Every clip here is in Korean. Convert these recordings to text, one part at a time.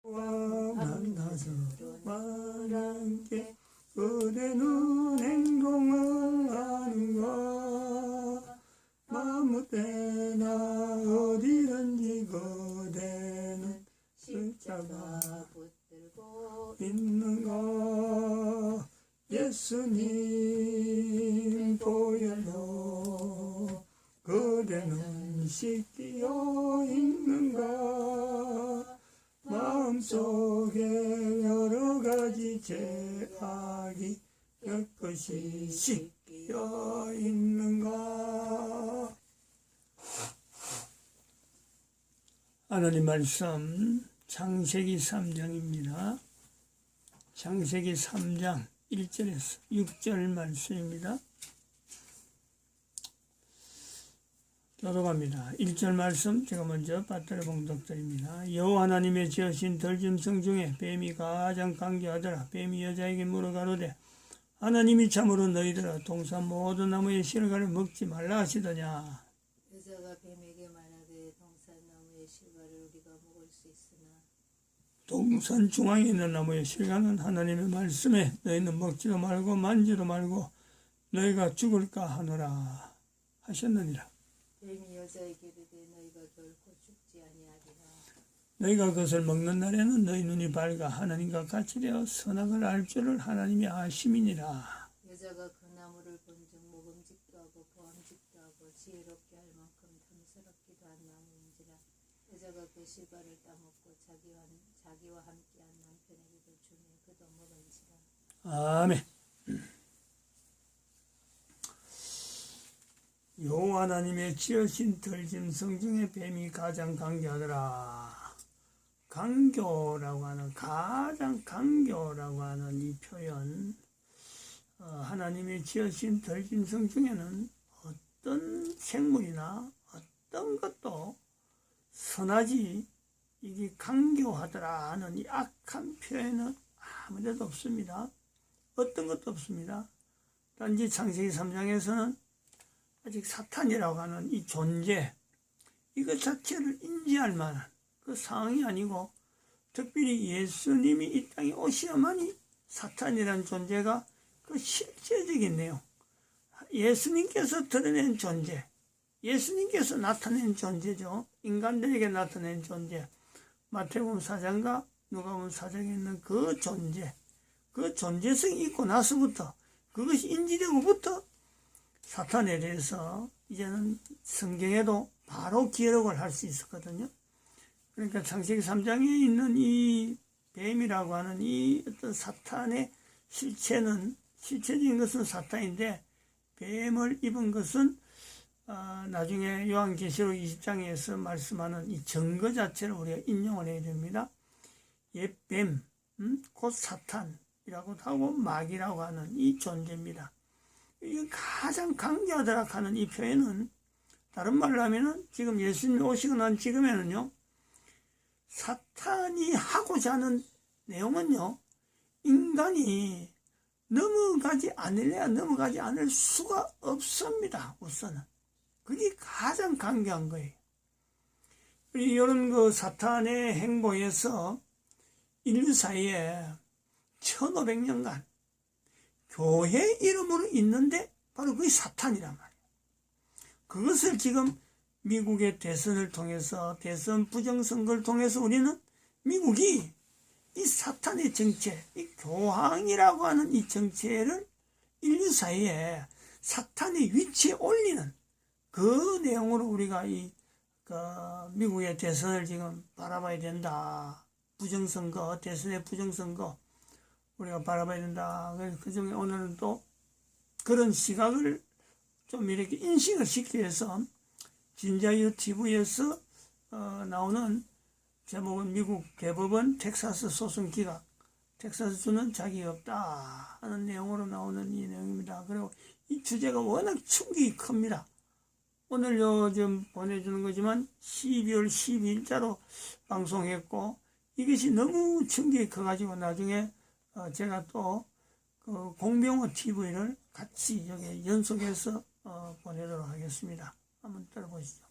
만나서 말할게 그대는 행동을 하는가 아무 때나 어디든지 그대는 십자가 붙들고 있는가 예수님 보혈로 그대는 씻기어 있는가 마음속에 여러가지 죄악이 깨끗이 씻기어 있는가. 하나님 말씀 창세기 3장입니다. 창세기 3장 1절에서 6절 말씀입니다. 교독합니다. 1절 말씀 제가 먼저 빠뜨려 봉독드립니다. 여호와 하나님의 지으신 들짐승 중에 뱀이 가장 강교하더라. 뱀이 여자에게 물어가로되 하나님이 참으로 너희들아 동산 모든 나무의 실과를 먹지 말라 하시더냐. 여자가 뱀에게 말하되 동산 나무의 실과를 우리가 먹을 수 있으나 동산 중앙에 있는 나무의 실과는 하나님의 말씀에 너희는 먹지도 말고 만지도 말고 너희가 죽을까 하노라 하셨느니라. 뱀이 여자에게 이르되 너희가 결코 죽지 아니하리라. 너희가 그것을 먹는 날에는 너희 눈이 밝아 하나님과 같이 되어 선악을 알 줄을 하나님이 아심이니라. 여자가 그 나무를 본즉 먹음직도 하고 보암직도 하고 지혜롭게 할 만큼 탐스럽기도 한 나무인지라. 여자가 그 실과를 따먹고 자기와 함께한 남편에게도 주며 그도 먹은지라. 아멘. 여호와 하나님의 지으신 들짐승 중에 뱀이 가장 강교하더라. 강교라고 하는 가장 강교라고 하는 이 표현, 하나님의 지으신 들짐승 중에는 어떤 생물이나 어떤 것도 선하지 이게 강교하더라 하는 이 악한 표현은 아무데도 없습니다. 어떤 것도 없습니다. 단지 창세기 3장에서는 아직 사탄이라고 하는 이 존재, 이것 자체를 인지할 만한 그 상황이 아니고, 특별히 예수님이 이 땅에 오셔야만이 사탄이라는 존재가 그 실제적인 내용, 예수님께서 드러낸 존재, 예수님께서 나타낸 존재죠. 인간들에게 나타낸 존재, 마태복음 4장과 누가복음 4장에 있는 그 존재, 그 존재성이 있고 나서부터, 그것이 인지되고부터 사탄에 대해서 이제는 성경에도 바로 기록을 할 수 있었거든요. 그러니까 창세기 3장에 있는 이 뱀이라고 하는 이 어떤 사탄의 실체적인 것은 사탄인데, 뱀을 입은 것은 나중에 요한계시록 20장에서 말씀하는 이 증거 자체를 우리가 인용을 해야 됩니다. 옛뱀, 곧 사탄이라고도 하고 마귀라고 하는 이 존재입니다. 이게 가장 강조하더라 하는 이 표현은, 다른 말로 하면은 지금 예수님이 오시고 난 지금에는요, 사탄이 하고자 하는 내용은요, 인간이 넘어가지 않으려야 넘어가지 않을 수가 없습니다. 우선은 그게 가장 강조한 거예요. 이런 그 사탄의 행보에서 인류 사이에 1500년간 교회 이름으로 있는데 바로 그게 사탄이란 말이에요. 그것을 지금 미국의 대선을 통해서, 대선 부정선거를 통해서 우리는 미국이 이 사탄의 정체, 이 교황이라고 하는 이 정체를 인류 사이에 사탄의 위치에 올리는 그 내용으로 우리가 미국의 대선을 지금 바라봐야 된다. 부정선거, 대선의 부정선거 우리가 바라봐야 된다. 그래서 그 중에 오늘은 또 그런 시각을 좀 이렇게 인식을 시키기 위해서 진자유 TV에서 나오는 제목은 미국 대법원 텍사스 소송 기각, 텍사스주는 자격이 없다 하는 내용으로 나오는 이 내용입니다. 그리고 이 주제가 워낙 충격이 큽니다. 오늘 요즘 보내주는 거지만 12월 12일자로 방송했고, 이것이 너무 충격이 커가지고 나중에 제가 또 그 공병호 TV를 같이 여기 연속해서 보내도록 하겠습니다. 한번 들어보시죠.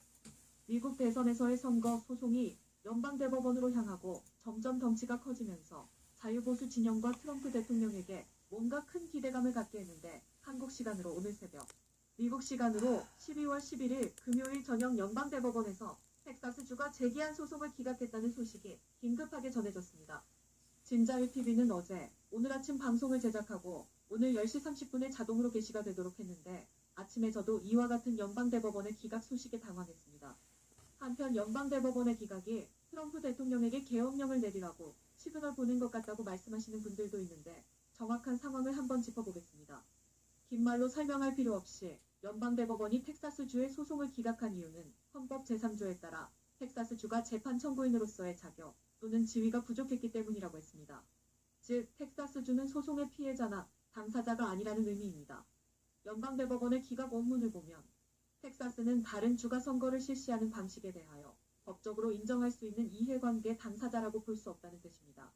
미국 대선에서의 선거 소송이 연방대법원으로 향하고 점점 덩치가 커지면서 자유보수 진영과 트럼프 대통령에게 뭔가 큰 기대감을 갖게 했는데 한국 시간으로 오늘 새벽, 미국 시간으로 12월 11일 금요일 저녁 연방대법원에서 텍사스주가 제기한 소송을 기각했다는 소식이 긴급하게 전해졌습니다. 진자유TV는 어제 오늘 아침 방송을 제작하고 오늘 10시 30분에 자동으로 게시가 되도록 했는데 아침에 저도 이와 같은 연방대법원의 기각 소식에 당황했습니다. 한편 연방대법원의 기각이 트럼프 대통령에게 계엄령을 내리라고 시그널 보낸 것 같다고 말씀하시는 분들도 있는데 정확한 상황을 한번 짚어보겠습니다. 긴 말로 설명할 필요 없이 연방대법원이 텍사스주의 소송을 기각한 이유는 헌법 제3조에 따라 텍사스주가 재판 청구인으로서의 자격 또는 지위가 부족했기 때문이라고 했습니다. 즉, 텍사스주는 소송의 피해자나 당사자가 아니라는 의미입니다. 연방대법원의 기각 원문을 보면 텍사스는 다른 주가 선거를 실시하는 방식에 대하여 법적으로 인정할 수 있는 이해관계 당사자라고 볼 수 없다는 뜻입니다.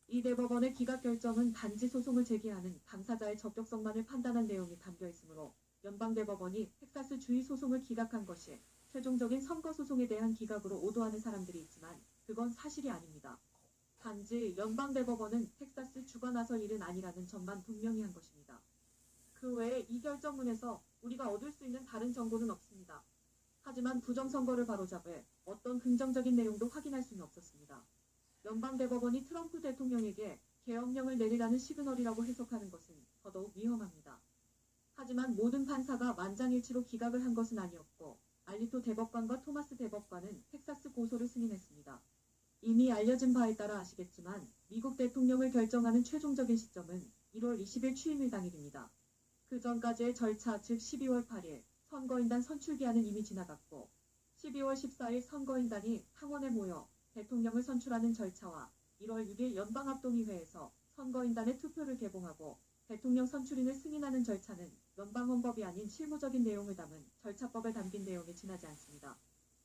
이 대법원의 기각 결정은 단지 소송을 제기하는 당사자의 적격성만을 판단한 내용이 담겨 있으므로 연방대법원이 텍사스 주의 소송을 기각한 것이 최종적인 선거소송에 대한 기각으로 오도하는 사람들이 있지만 그건 사실이 아닙니다. 단지 연방대법원은 텍사스 주가 나설 일은 아니라는 점만 분명히 한 것입니다. 그 외에 이 결정문에서 우리가 얻을 수 있는 다른 정보는 없습니다. 하지만 부정선거를 바로잡을 어떤 긍정적인 내용도 확인할 수는 없었습니다. 연방대법원이 트럼프 대통령에게 계엄령을 내리라는 시그널이라고 해석하는 것은 더더욱 위험합니다. 하지만 모든 판사가 만장일치로 기각을 한 것은 아니었고 알리토 대법관과 토마스 대법관은 텍사스 고소를 승인했습니다. 이미 알려진 바에 따라 아시겠지만 미국 대통령을 결정하는 최종적인 시점은 1월 20일 취임일 당일입니다. 그 전까지의 절차 즉 12월 8일 선거인단 선출기한은 이미 지나갔고 12월 14일 선거인단이 상원에 모여 대통령을 선출하는 절차와 1월 6일 연방합동의회에서 선거인단의 투표를 개봉하고 대통령 선출인을 승인하는 절차는 연방헌법이 아닌 실무적인 내용을 담은 절차법에 담긴 내용에 지나지 않습니다.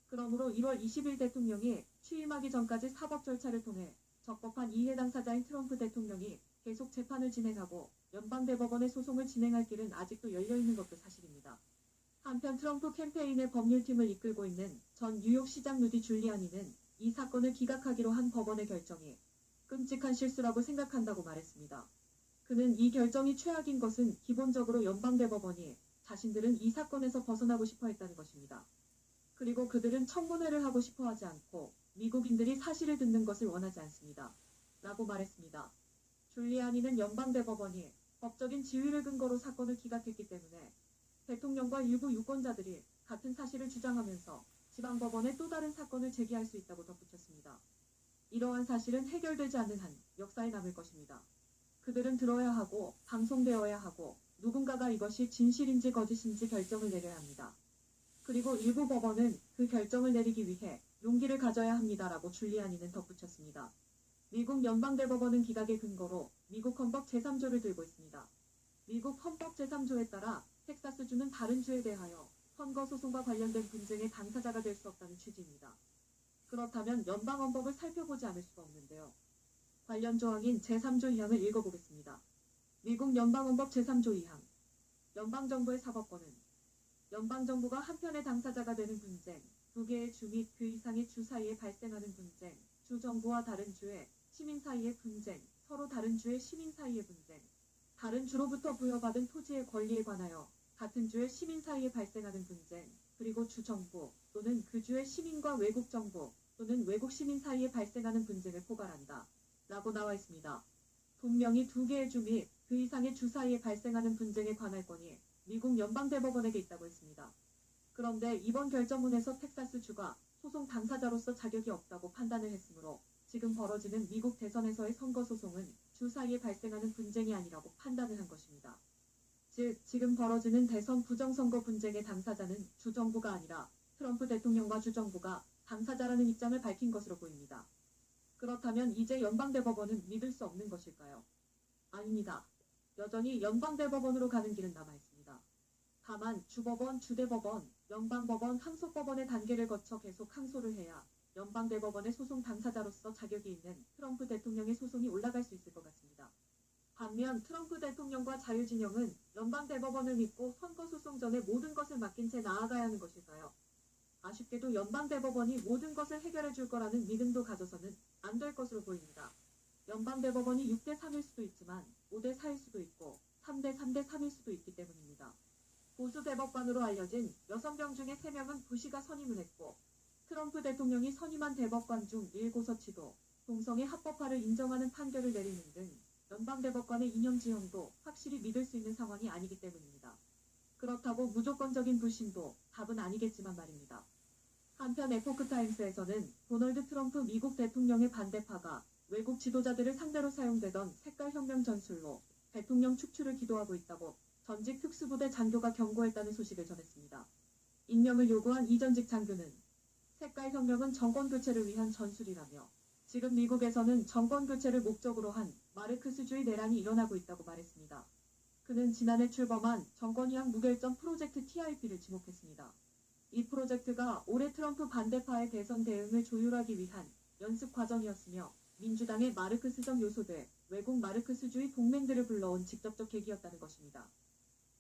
그러므로 1월 20일 대통령이 취임하기 전까지 사법 절차를 통해 적법한 이해 당사자인 트럼프 대통령이 계속 재판을 진행하고 연방대법원의 소송을 진행할 길은 아직도 열려있는 것도 사실입니다. 한편 트럼프 캠페인의 법률팀을 이끌고 있는 전 뉴욕시장 루디 줄리아니는 이 사건을 기각하기로 한 법원의 결정이 끔찍한 실수라고 생각한다고 말했습니다. 그는 이 결정이 최악인 것은 기본적으로 연방대법원이 자신들은 이 사건에서 벗어나고 싶어 했다는 것입니다. 그리고 그들은 청문회를 하고 싶어 하지 않고 미국인들이 사실을 듣는 것을 원하지 않습니다. 라고 말했습니다. 줄리아니는 연방대법원이 법적인 지위를 근거로 사건을 기각했기 때문에 대통령과 일부 유권자들이 같은 사실을 주장하면서 지방법원에 또 다른 사건을 제기할 수 있다고 덧붙였습니다. 이러한 사실은 해결되지 않는 한 역사에 남을 것입니다. 그들은 들어야 하고 방송되어야 하고 누군가가 이것이 진실인지 거짓인지 결정을 내려야 합니다. 그리고 일부 법원은 그 결정을 내리기 위해 용기를 가져야 합니다라고 줄리아니는 덧붙였습니다. 미국 연방대법원은 기각의 근거로 미국 헌법 제3조를 들고 있습니다. 미국 헌법 제3조에 따라 텍사스주는 다른 주에 대하여 선거소송과 관련된 분쟁의 당사자가 될 수 없다는 취지입니다. 그렇다면 연방헌법을 살펴보지 않을 수가 없는데요. 관련 조항인 제3조 2항을 읽어보겠습니다. 미국 연방헌법 제3조 2항. 연방정부의 사법권은 연방정부가 한편의 당사자가 되는 분쟁, 두 개의 주 및 그 이상의 주 사이에 발생하는 분쟁, 주정부와 다른 주의 시민 사이의 분쟁, 서로 다른 주의 시민 사이의 분쟁, 다른 주로부터 부여받은 토지의 권리에 관하여 같은 주의 시민 사이에 발생하는 분쟁, 그리고 주정부 또는 그 주의 시민과 외국 정부 또는 외국 시민 사이에 발생하는 분쟁을 포괄한다. 라고 나와 있습니다. 분명히 두 개의 주 및 그 이상의 주 사이에 발생하는 분쟁에 관할 권이 미국 연방대법원에게 있다고 했습니다. 그런데 이번 결정문에서 텍사스 주가 소송 당사자로서 자격이 없다고 판단을 했으므로 지금 벌어지는 미국 대선에서의 선거소송은 주 사이에 발생하는 분쟁이 아니라고 판단을 한 것입니다. 즉, 지금 벌어지는 대선 부정선거 분쟁의 당사자는 주정부가 아니라 트럼프 대통령과 주정부가 당사자라는 입장을 밝힌 것으로 보입니다. 그렇다면 이제 연방대법원은 믿을 수 없는 것일까요? 아닙니다. 여전히 연방대법원으로 가는 길은 남아있습니다. 다만 주법원, 주대법원, 연방법원, 항소법원의 단계를 거쳐 계속 항소를 해야 연방대법원의 소송 당사자로서 자격이 있는 트럼프 대통령의 소송이 올라갈 수 있을 것 같습니다. 반면 트럼프 대통령과 자유진영은 연방대법원을 믿고 선거소송 전에 모든 것을 맡긴 채 나아가야 하는 것일까요? 아쉽게도 연방대법원이 모든 것을 해결해 줄 거라는 믿음도 가져서는 안 될 것으로 보입니다. 연방대법원이 6대3일 수도 있지만 5대4일 수도 있고 3대3일 수도 있기 때문입니다. 보수 대법관으로 알려진 6명 중에 3명은 부시가 선임을 했고 트럼프 대통령이 선임한 대법관 중 1고서치도 동성애 합법화를 인정하는 판결을 내리는 등 연방대법관의 이념 지형도 확실히 믿을 수 있는 상황이 아니기 때문입니다. 그렇다고 무조건적인 불신도 답은 아니겠지만 말입니다. 한편 에포크타임스에서는 도널드 트럼프 미국 대통령의 반대파가 외국 지도자들을 상대로 사용되던 색깔혁명 전술로 대통령 축출을 기도하고 있다고 전직 특수부대 장교가 경고했다는 소식을 전했습니다. 임명을 요구한 이전직 장교는 색깔혁명은 정권교체를 위한 전술이라며 지금 미국에서는 정권교체를 목적으로 한 마르크스주의 내란이 일어나고 있다고 말했습니다. 그는 지난해 출범한 정권이양 무결점 프로젝트 TIP를 지목했습니다. 이 프로젝트가 올해 트럼프 반대파의 대선 대응을 조율하기 위한 연습 과정이었으며 민주당의 마르크스적 요소들, 외국 마르크스주의 동맹들을 불러온 직접적 계기였다는 것입니다.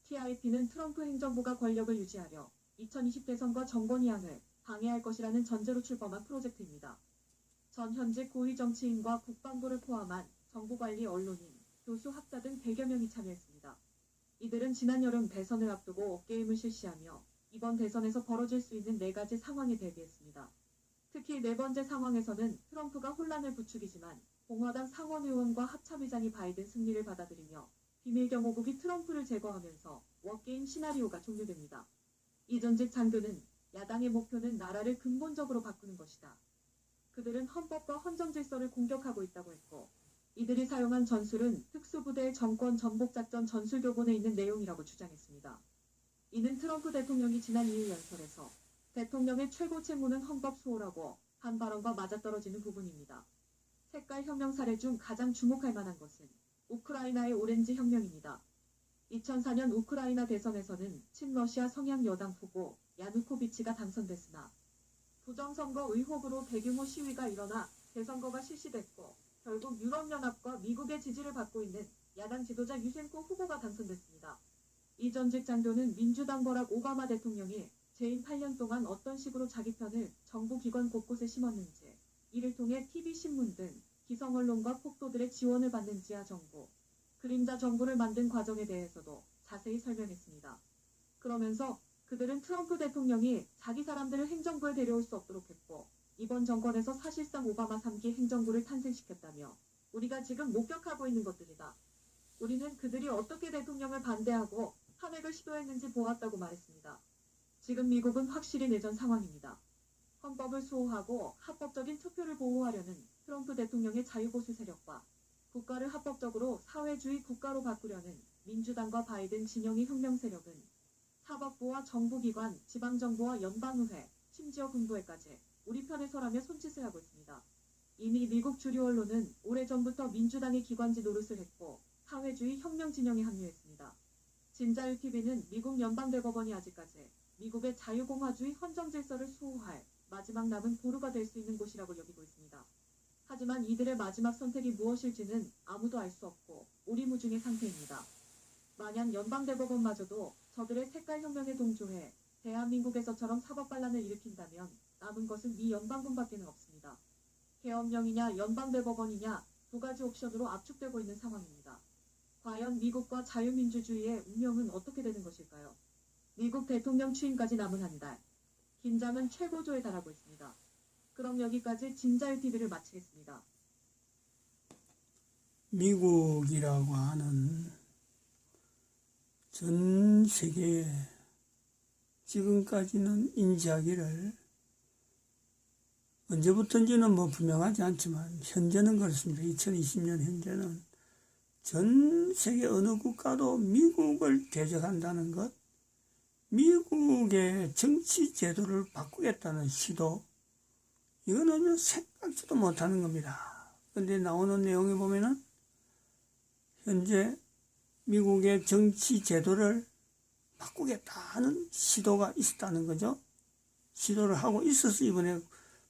TIP는 트럼프 행정부가 권력을 유지하려 2020 대선과 정권이양을 방해할 것이라는 전제로 출범한 프로젝트입니다. 전 현직 고위 정치인과 국방부를 포함한 정부관리 언론인, 교수, 학자 등 100여 명이 참여했습니다. 이들은 지난 여름 대선을 앞두고 업게임을 실시하며 이번 대선에서 벌어질 수 있는 4가지 상황에 대비했습니다. 특히 4번째 상황에서는 트럼프가 혼란을 부추기지만 공화당 상원의원과 합참의장이 바이든 승리를 받아들이며 비밀 경호국이 트럼프를 제거하면서 워게임 시나리오가 종료됩니다. 이전직 장교는 야당의 목표는 나라를 근본적으로 바꾸는 것이다. 그들은 헌법과 헌정질서를 공격하고 있다고 했고 이들이 사용한 전술은 특수부대의 정권 전복작전 전술교본에 있는 내용이라고 주장했습니다. 이는 트럼프 대통령이 지난 2일 연설에서 대통령의 최고 책무는 헌법 수호라고 한 발언과 맞아떨어지는 부분입니다. 색깔혁명 사례 중 가장 주목할 만한 것은 우크라이나의 오렌지 혁명입니다. 2004년 우크라이나 대선에서는 친러시아 성향 여당 후보 야누코비치가 당선됐으나 부정선거 의혹으로 대규모 시위가 일어나 재선거가 실시됐고 결국 유럽연합과 미국의 지지를 받고 있는 야당 지도자 유센코 후보가 당선됐습니다. 이 전직 장교는 민주당 버락 오바마 대통령이 재임 8년 동안 어떤 식으로 자기 편을 정부 기관 곳곳에 심었는지, 이를 통해 TV신문 등 기성언론과 폭도들의 지원을 받는 지하 정부, 그림자 정부를 만든 과정에 대해서도 자세히 설명했습니다. 그러면서 그들은 트럼프 대통령이 자기 사람들을 행정부에 데려올 수 없도록 했고 이번 정권에서 사실상 오바마 3기 행정부를 탄생시켰다며 우리가 지금 목격하고 있는 것들이다. 우리는 그들이 어떻게 대통령을 반대하고 탄핵을 시도했는지 보았다고 말했습니다. 지금 미국은 확실히 내전 상황입니다. 헌법을 수호하고 합법적인 투표를 보호하려는 트럼프 대통령의 자유보수 세력과 국가를 합법적으로 사회주의 국가로 바꾸려는 민주당과 바이든 진영의 혁명 세력은 사법부와 정부기관, 지방정부와 연방의회, 심지어 군부에까지 우리 편에 서라며 손짓을 하고 있습니다. 이미 미국 주류 언론은 오래전부터 민주당의 기관지 노릇을 했고 사회주의 혁명 진영에 합류했습니다. 진자유TV는 미국 연방대법원이 아직까지 미국의 자유공화주의 헌정질서를 수호할 마지막 남은 보루가 될 수 있는 곳이라고 여기고 있습니다. 하지만 이들의 마지막 선택이 무엇일지는 아무도 알 수 없고 오리무중의 상태입니다. 만약 연방대법원마저도 저들의 색깔혁명에 동조해 대한민국에서처럼 사법반란을 일으킨다면 남은 것은 미 연방군밖에는 없습니다. 계엄령이냐 연방대법원이냐 2가지 옵션으로 압축되고 있는 상황입니다. 과연 미국과 자유민주주의의 운명은 어떻게 되는 것일까요? 미국 대통령 취임까지 남은 한 달. 긴장은 최고조에 달하고 있습니다. 그럼 여기까지 진자유TV를 마치겠습니다. 미국이라고 하는 전 세계에 지금까지는 인지하기를 언제부터인지는 분명하지 않지만 현재는 그렇습니다. 2020년 현재는 전 세계 어느 국가도 미국을 대적한다는 것, 미국의 정치 제도를 바꾸겠다는 시도, 이거는 생각지도 못하는 겁니다. 그런데 나오는 내용에 보면은 현재 미국의 정치 제도를 바꾸겠다 하는 시도가 있었다는 거죠. 시도를 하고 있어서 이번에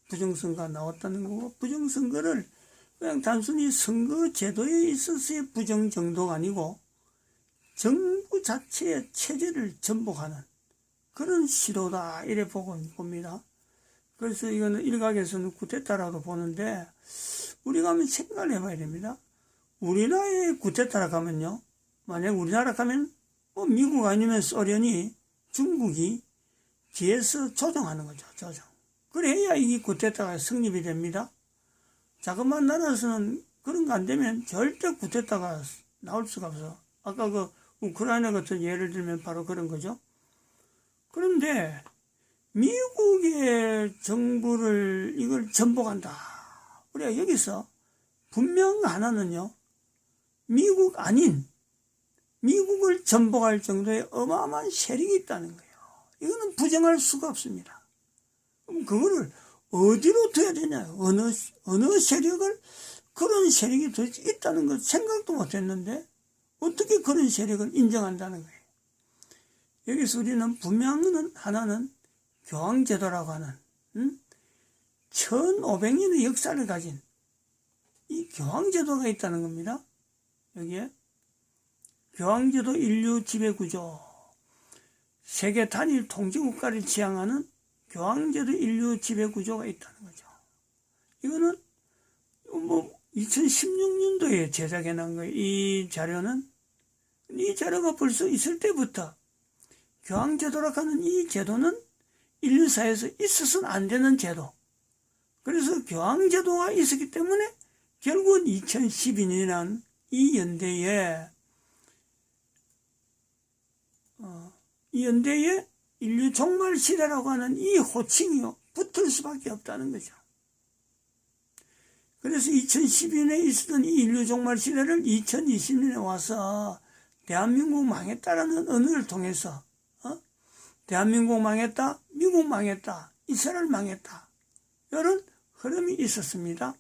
부정선거가 나왔다는 거고, 부정선거를 그냥 단순히 선거 제도에 있어서의 부정 정도가 아니고 정부 자체의 체제를 전복하는 그런 시도다 이래 봅니다. 그래서 이거는 일각에서는 쿠데타라고 보는데 우리가 한번 생각을 해봐야 됩니다. 우리나라의 쿠데타라 가면요, 만약 우리나라 가면 뭐 미국 아니면 소련이, 중국이 뒤에서 조종하는 거죠. 조종. 그래야 이 쿠데타가 성립이 됩니다. 자그마한 나라에서는 그런 거 안 되면 절대 쿠데타가 나올 수가 없어. 아까 그 우크라이나 같은 예를 들면 바로 그런 거죠. 그런데 미국의 정부를 이걸 전복한다. 우리가 여기서 분명 하나는요, 미국 아닌 미국을 전복할 정도의 어마어마한 세력이 있다는 거예요. 이거는 부정할 수가 없습니다. 그럼 그거를 어디로 둬야 되냐? 어느 세력을, 그런 세력이 도대체 있다는 걸 생각도 못 했는데 어떻게 그런 세력을 인정한다는 거예요. 여기서 우리는 분명한 하나는 교황제도라고 하는 1500년의 역사를 가진 이 교황제도가 있다는 겁니다. 여기에 교황제도 인류 지배구조, 세계 단일 통제국가를 지향하는 교황제도 인류 지배구조가 있다는 거죠. 이거는 뭐 2016년도에 제작해 난 거예요. 이 자료는, 이 자료가 벌써 있을 때부터 교황제도라고 하는 이 제도는 인류사에서 있어서는 안 되는 제도. 그래서 교황제도가 있었기 때문에 결국은 2012년이란 이 연대에 인류 종말 시대라고 하는 이 호칭이 붙을 수밖에 없다는 거죠. 그래서 2012년에 있었던 이 인류 종말 시대를 2020년에 와서 대한민국 망했다라는 언어를 통해서 대한민국 망했다, 미국 망했다, 이스라엘 망했다, 이런 흐름이 있었습니다.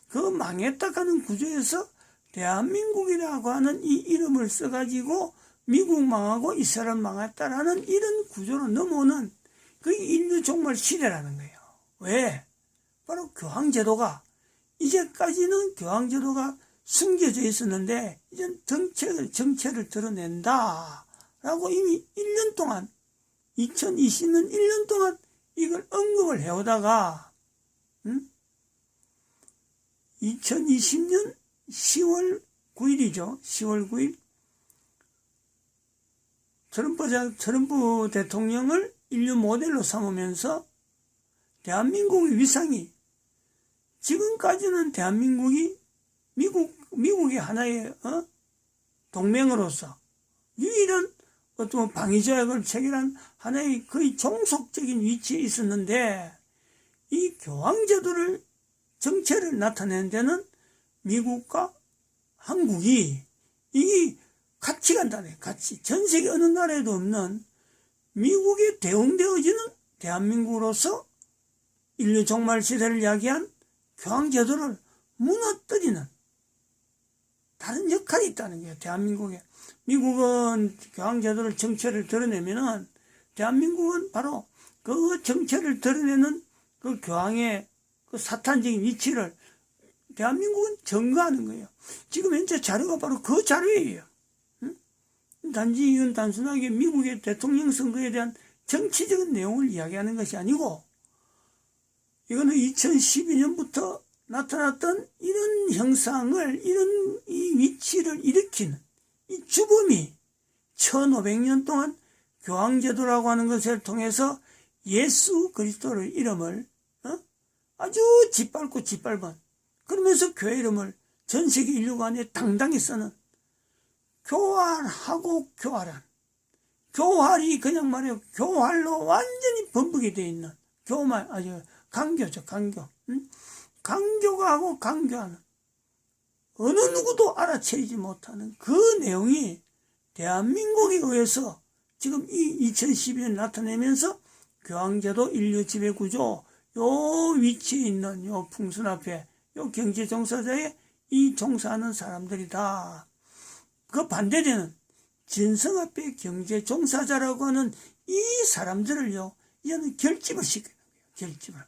그 망했다 하는 구조에서 대한민국이라고 하는 이 이름을 써가지고 미국 망하고 이스라엘 망했다라는 이런 구조로 넘어오는 그 인류 종말 시대라는 거예요. 왜? 바로 교황제도가, 이제까지는 교황제도가 숨겨져 있었는데 이제 정체를 드러낸다 라고 이미 1년 동안, 2020년 1년 동안 이걸 언급을 해오다가 2020년 10월 9일이죠. 10월 9일 트럼프 대통령을 인류 모델로 삼으면서 대한민국의 위상이, 지금까지는 대한민국이 미국의 하나의 동맹으로서 유일한 어떤 방위조약을 체결한 하나의 거의 종속적인 위치에 있었는데, 이 교황제도를 정체를 나타내는 데는 미국과 한국이 이게 같이 간다네. 같이 전 세계 어느 나라에도 없는 미국에 대응되어지는 대한민국으로서 인류 종말 시대를 이야기한 교황제도를 무너뜨리는 다른 역할이 있다는 거예요. 대한민국에. 미국은 교황제도를 정체를 드러내면은 대한민국은 바로 그 정체를 드러내는 그 교황의 그 사탄적인 위치를 대한민국은 증거하는 거예요. 지금 현재 자료가 바로 그 자료예요. 단지 이건 단순하게 미국의 대통령 선거에 대한 정치적인 내용을 이야기하는 것이 아니고, 이거는 2012년부터 나타났던 이런 형상을, 이런 이 위치를 일으킨 이 주범이 1500년 동안 교황제도라고 하는 것을 통해서 예수 그리스도의 이름을 아주 짓밟고 짓밟은, 그러면서 교회 이름을 전 세계 인류가 안에 당당히 쓰는, 교활하고 교활한, 교활이 그냥 말해요. 교활로 완전히 번복이 되어 있는 강교죠. 강교. 강교가 하고 강교하는, 어느 누구도 알아채지 못하는 그 내용이 대한민국에 의해서 지금 이 2012년 나타내면서 교황제도 인류 지배구조 요 위치에 있는 요 풍선 앞에 요 경제 종사자에 이 종사하는 사람들이다. 그 반대되는 진성 앞에 경제 종사자라고 하는 이 사람들을요, 이제는 결집을 시키는 거예요. 결집을.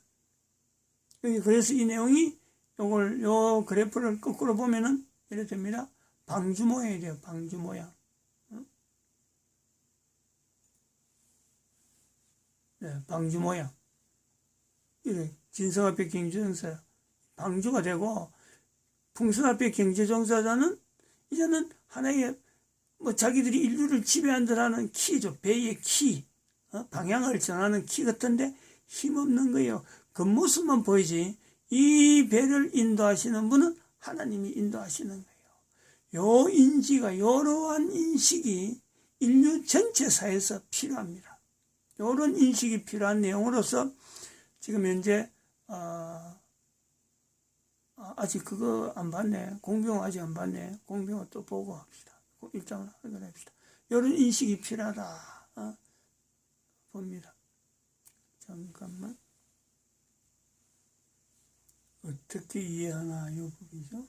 그래서 이 내용이 요 그래프를 거꾸로 보면은 이래 됩니다. 방주 모양이 돼요. 방주 모양. 방주 모양. 이래 진성 앞에 경제종사 방주가 되고, 풍선 앞에 경제종사자는 이제는 하나의 뭐 자기들이 인류를 지배한다라는 키죠. 배의 키, 방향을 정하는 키 같은데 힘없는 거예요. 겉모습만 보이지 이 배를 인도하시는 분은 하나님이 인도하시는 거예요. 요 인지가, 이러한 인식이 인류 전체 사회에서 필요합니다. 이런 인식이 필요한 내용으로서 지금 현재 아직 그거 안 봤네. 공병 아직 안 봤네. 공병을 또 보고 합시다. 일장을 확인합시다. 이런 인식이 필요하다 봅니다. 잠깐만. 어떻게 이해하나 이 부분이죠.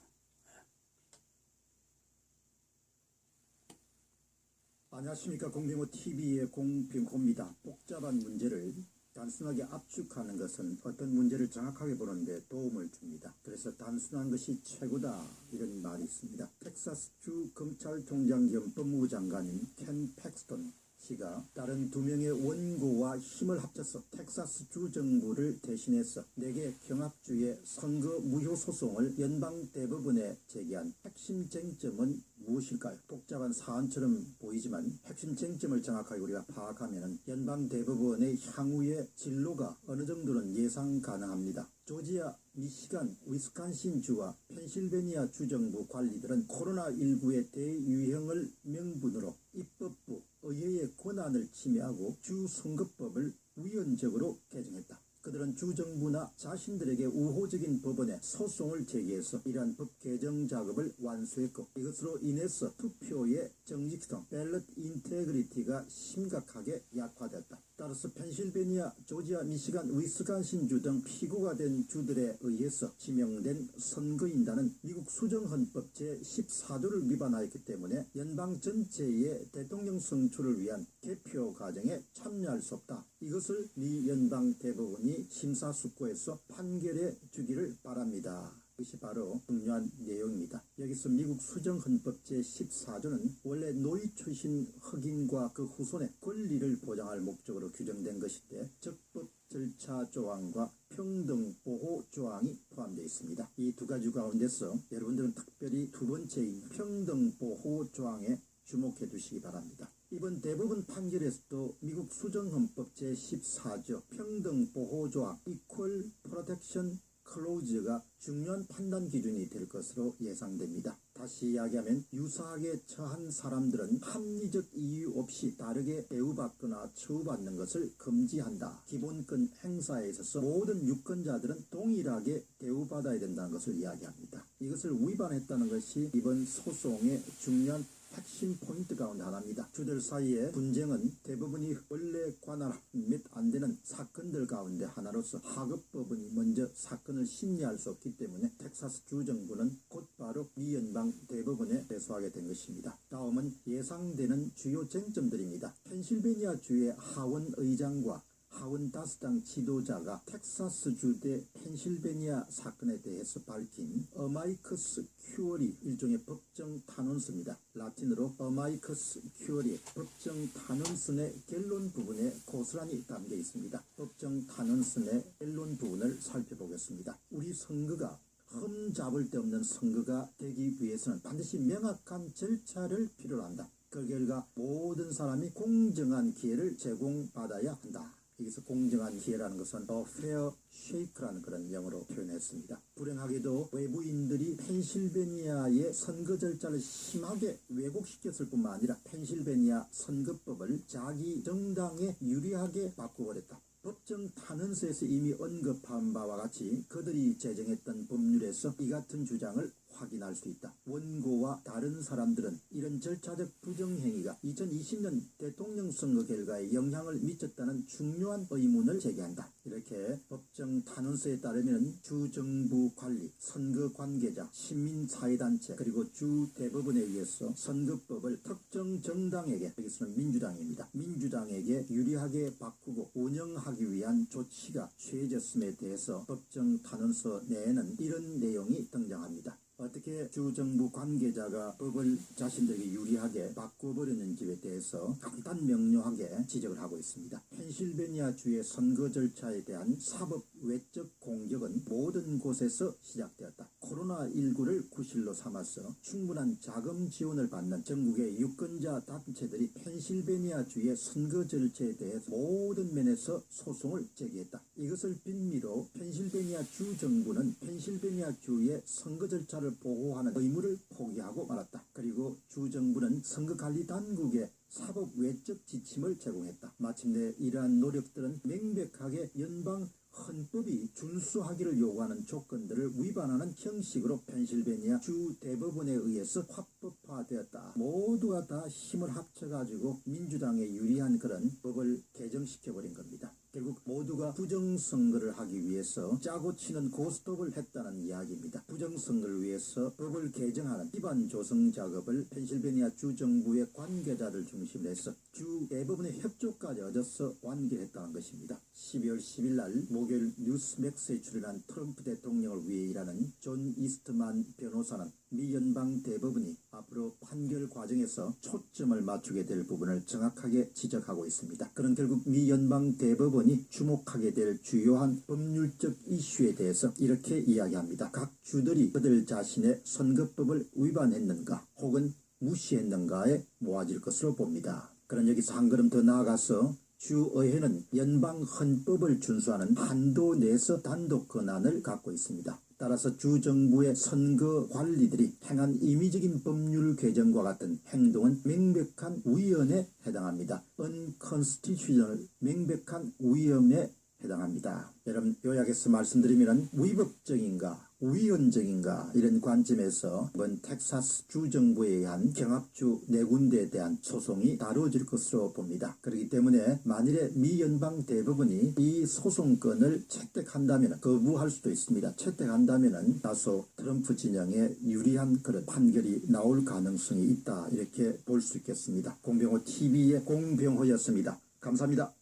안녕하십니까. 공병호 TV의 공병호입니다. 복잡한 문제를 단순하게 압축하는 것은 어떤 문제를 정확하게 보는데 도움을 줍니다. 그래서 단순한 것이 최고다 이런 말이 있습니다. 텍사스주 검찰총장 겸 법무부 장관인 켄 팩스턴 씨가 다른 2명의 원고와 힘을 합쳐서 텍사스주 정부를 대신해서 4개 경합주의 선거 무효 소송을 연방 대법원에 제기한 핵심 쟁점은 무엇일까요? 복잡한 사안처럼 보이지만 핵심 쟁점을 정확하게 우리가 파악하면 연방 대법원의 향후의 진로가 어느 정도는 예상 가능합니다. 조지아, 미시간, 위스콘신주와 펜실베니아 주정부 관리들은 코로나19의 대유행을 명분으로 입법부, 의회의 권한을 침해하고 주선거법을 위헌적으로 개정했다. 그들은 주정부나 자신들에게 우호적인 법원에 소송을 제기해서 이러한 법 개정 작업을 완수했고, 이것으로 인해서 투표의 정직성, 밸럿 인테그리티가 심각하게 약화됐다. 따라서 펜실베니아, 조지아, 미시간, 위스콘신주 등 피고가 된 주들에 의해서 지명된 선거인단은 미국 수정헌법 제14조를 위반하였기 때문에 연방 전체의 대통령 선출을 위한 개표 과정에 참여할 수 없다. 이것을 미 연방 대법원이 심사숙고해서 판결해 주기를 바랍니다. 이것이 바로 중요한 내용입니다. 여기서 미국 수정헌법 제14조는 원래 노이 출신 흑인과 그 후손의 권리를 보장할 목적으로 규정된 것인데, 적법 절차 조항과 평등 보호 조항이 포함되어 있습니다. 이 두 가지 가운데서 여러분들은 특별히 두 번째인 평등 보호 조항에 주목해 두시기 바랍니다. 이번 대법원 판결에서도 미국 수정헌법 제14조 평등 보호 조항 Equal Protection 클로즈가 중요한 판단 기준이 될 것으로 예상됩니다. 다시 이야기하면 유사하게 처한 사람들은 합리적 이유 없이 다르게 대우받거나 처우받는 것을 금지한다. 기본권 행사에 있어서 모든 유권자들은 동일하게 대우받아야 된다는 것을 이야기합니다. 이것을 위반했다는 것이 이번 소송의 중요한 핵심 포인트 가운데 하나입니다. 주들 사이의 분쟁은 대부분이 원래 관할 몇 안 되는 사건들 가운데 하나로서 하급법원이 먼저 사건을 심리할 수 없기 때문에 텍사스 주정부는 곧바로 미 연방 대법원에 배수하게 된 것입니다. 다음은 예상되는 주요 쟁점들입니다. 펜실베니아 주의 하원 의장과 하원 다수당 지도자가 텍사스주 대 펜실베니아 사건에 대해서 밝힌 어마이커스 큐어리, 일종의 법정 탄원서입니다. 라틴어로 어마이커스 큐어리, 법정 탄원서의 결론 부분에 고스란히 담겨 있습니다. 법정 탄원서의 결론 부분을 살펴보겠습니다. 우리 선거가 흠잡을 데 없는 선거가 되기 위해서는 반드시 명확한 절차를 필요로 한다. 그 결과 모든 사람이 공정한 기회를 제공받아야 한다. 여기서 공정한 기회라는 것은 a fair shake라는 그런 영어로 표현했습니다. 불행하게도 외부인들이 펜실베니아의 선거 절차를 심하게 왜곡시켰을 뿐만 아니라 펜실베니아 선거법을 자기 정당에 유리하게 바꿔버렸다. 법정 탄원서에서 이미 언급한 바와 같이 그들이 제정했던 법률에서 이 같은 주장을 확인할 수 있다. 원고와 다른 사람들은 이런 절차적 부정행위가 2020년 대통령 선거 결과에 영향을 미쳤다는 중요한 의문을 제기한다. 이렇게 법정 탄원서에 따르면 주정부 관리, 선거 관계자, 시민사회단체 그리고 주 대법원에 의해서 선거법을 특정 정당에게, 여기서는 민주당입니다. 민주당에게 유리하게 바꾸고 운영하기 위한 조치가 취해졌음에 대해서 법정 탄원서 내에는 이런 내용이 등장합니다. 어떻게 주정부 관계자가 법을 자신들에게 유리하게 바꿔버렸는지에 대해서 간단 명료하게 지적을 하고 있습니다. 펜실베니아주의 선거 절차에 대한 사법 외적 공격은 모든 곳에서 시작되었다. 코로나19를 구실로 삼아서 충분한 자금 지원을 받는 전국의 유권자 단체들이 펜실베니아주의 선거 절차에 대해 모든 면에서 소송을 제기했다. 이것을 빌미로 펜실베니아 주 정부는 펜실베니아 주의 선거 절차를 보호하는 의무를 포기하고 말았다. 그리고 주 정부는 선거관리당국에 사법 외적 지침을 제공했다. 마침내 이러한 노력들은 명백하게 연방 헌법이 준수하기를 요구하는 조건들을 위반하는 형식으로 펜실베니아 주 대법원에 의해서 합법화되었다. 모두가 다 힘을 합쳐가지고 민주당에 유리한 그런 법을 개정시켜버린 겁니다. 결국 모두가 부정선거를 하기 위해서 짜고 치는 고스톱을 했다는 이야기입니다. 부정선거를 위해서 법을 개정하는 기반 조성 작업을 펜실베니아 주 정부의 관계자들 중심으로 해서 주 대법원의 협조까지 얻어서 완결했다는 것입니다. 12월 10일 날 목요일 뉴스맥스에 출연한 트럼프 대통령을 위해 일하는 존 이스트만 변호사는 미 연방 대법원이 앞으로 판결 과정에서 초점을 맞추게 될 부분을 정확하게 지적하고 있습니다. 그는 결국 미 연방 대법원이 주목하게 될 주요한 법률적 이슈에 대해서 이렇게 이야기합니다. 각 주들이 그들 자신의 선거법을 위반했는가 혹은 무시했는가에 모아질 것으로 봅니다. 그는 여기서 한 걸음 더 나아가서 주의회는 연방 헌법을 준수하는 한도 내에서 단독 권한을 갖고 있습니다. 따라서 주정부의 선거 관리들이 행한 임의적인 법률 개정과 같은 행동은 명백한 위헌에 해당합니다. unconstitutional, 명백한 위헌에 해당합니다. 여러분, 요약해서 말씀드리면 위법적인가 위헌적인가 이런 관점에서 이번 텍사스 주정부에 의한 경합주 4군데에 대한 소송이 다뤄질 것으로 봅니다. 그렇기 때문에 만일에 미 연방 대법원이 이 소송권을 채택한다면 거부할 수도 있습니다. 채택한다면 다소 트럼프 진영에 유리한 그런 판결이 나올 가능성이 있다, 이렇게 볼 수 있겠습니다. 공병호 TV의 공병호였습니다. 감사합니다.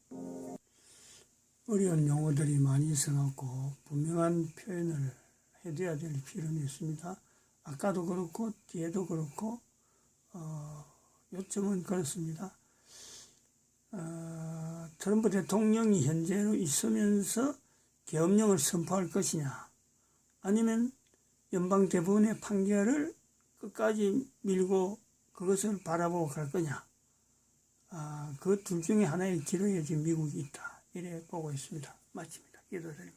어려운 용어들이 많이 있어갖고 분명한 표현을 해줘야 될 필요는 있습니다. 아까도 그렇고 뒤에도 그렇고 요점은 그렇습니다. 트럼프 대통령이 현재로 있으면서 계엄령을 선포할 것이냐, 아니면 연방 대법원의 판결을 끝까지 밀고 그것을 바라보고 갈 거냐, 그 둘 중에 하나의 기로에 지금 미국이 있다, 이래 보고 있습니다. 마칩니다. 기도드립니다.